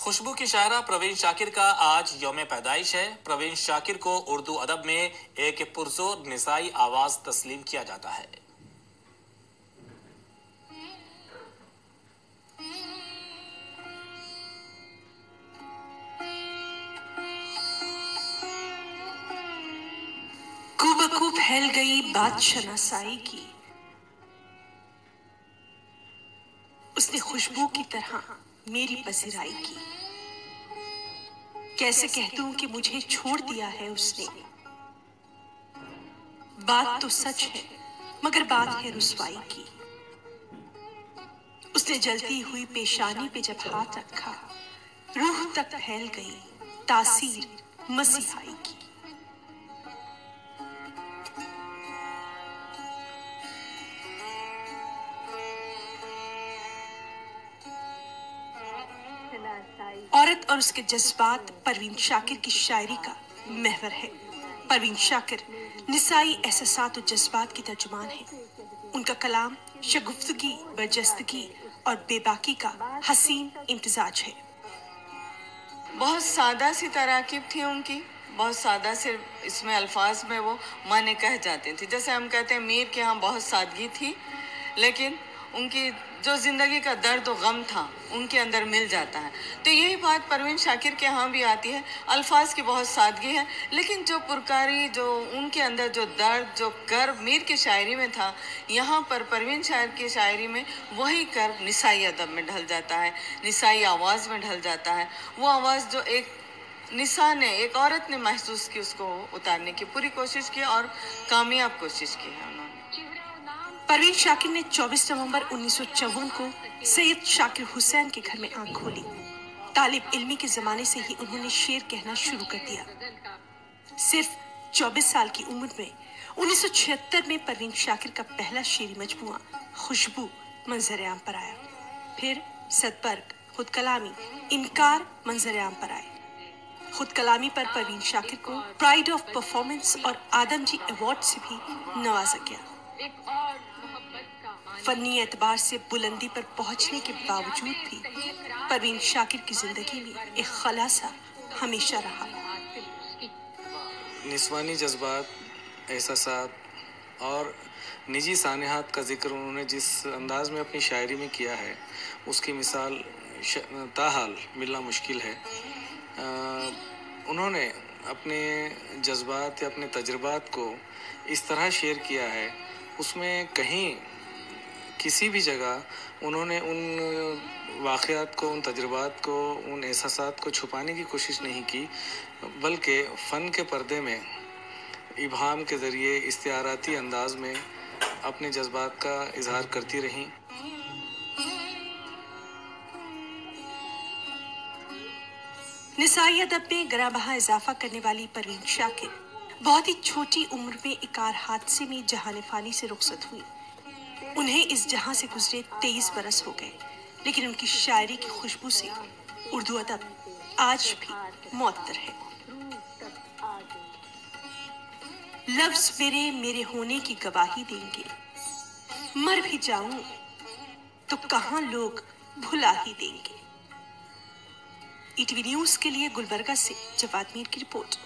खुशबू की शायरा प्रवीण शाकिर का आज यौम पैदाइश है। प्रवीण शाकिर को उर्दू अदब में एक पुरजोर निसाई आवाज तस्लीम किया जाता है। खूबखूब फैल गई बात शनासाई की, उसने खुशबू की तरह मेरी पसीराई की। कैसे कह दूं कि मुझे छोड़ दिया है उसने। बात तो सच है मगर बात है रुसवाई की। उसने जलती हुई पेशानी पे जब हाथ रखा, रूह तक फैल गई तासीर मसीहाई की। औरत और उसके जज्बात परवीन शाकिर की शायरी का महवर है। परवीन शाकिर निसाई एहसासात और जज्बात की तर्जुमान है। उनका कलाम शगुफ्तगी, बरजस्तगी और बेबाकी का हसीन इम्तिजाज है। बहुत सादा सी तराकीब थी उनकी, बहुत सादा से इसमें अल्फाज में वो माने कह जाते थे। जैसे हम कहते हैं मीर के यहाँ बहुत सादगी थी, लेकिन उनकी जो ज़िंदगी का दर्द और गम था उनके अंदर मिल जाता है। तो यही बात परवीन शाकिर के यहाँ भी आती है। अल्फाज की बहुत सादगी है, लेकिन जो पुरकारी, जो उनके अंदर जो दर्द, जो कर्ब मीर की शायरी में था, यहाँ पर परवीन शाकिर की शायरी में वही कर्ब निसाई अदब में ढल जाता है, निसाई आवाज़ में ढल जाता है। वो आवाज़ जो एक निसा ने, एक औरत ने महसूस की, उसको उतारने की पूरी कोशिश की और कामयाब कोशिश की है उन्होंने। परवीन शाकिर ने 24 नवंबर 1954 को सैयद शाकिर हुसैन के घर में आंख खोली। तालिब इल्मी के जमाने से ही उन्होंने शेर कहना शुरू कर दिया। सिर्फ 24 साल की उम्र में 1976 में परवीन शाकिर का पहला शेरी मजमुआ खुशबू मंजर आम पर आया। फिर सदबर्ग, खुद कलामी, इनकार मंजर आम पर आए। खुद कलामी पर परवीन शाकिर को प्राइड ऑफ परफॉर्मेंस और आदमजी अवार्ड से भी नवाजा गया। फनी एतबार से बुलंदी पर पहुंचने के बावजूद भी परवीन शाकिर की जिंदगी में एक खलासा हमेशा रहा। निस्वानी जज्बात, एहसासात और निजी सानहात का जिक्र उन्होंने जिस अंदाज में अपनी शायरी में किया है, उसकी मिसाल ताहाल मिलना मुश्किल है। उन्होंने अपने जज्बात या अपने तजुर्बात को इस तरह शेयर किया है, उसमें कहीं किसी भी जगह उन्होंने उन वाक़यात को, उन तजुर्बात को, उन एहसासात को छुपाने की कोशिश नहीं की, बल्कि फ़न के पर्दे में इब्हाम के ज़रिए इस्तिआराती अंदाज में अपने जज्बात का इजहार करती रहीं। निसाई अदब में गराबहा इजाफा करने वाली परवीन शाकिर बहुत ही छोटी उम्र में इकार हादसे में जहान फानी से रुखसत हुई। उन्हें इस जहां से गुजरे 23 बरस हो गए, लेकिन उनकी शायरी की खुशबू से उर्दू अदब आज भी मुअत्तर है। लफ्ज मेरे होने की गवाही देंगे, मर भी जाऊं तो कहां लोग भुला ही देंगे। ईटीवी न्यूज़ के लिए गुलबर्गा से जवाद मीर की रिपोर्ट।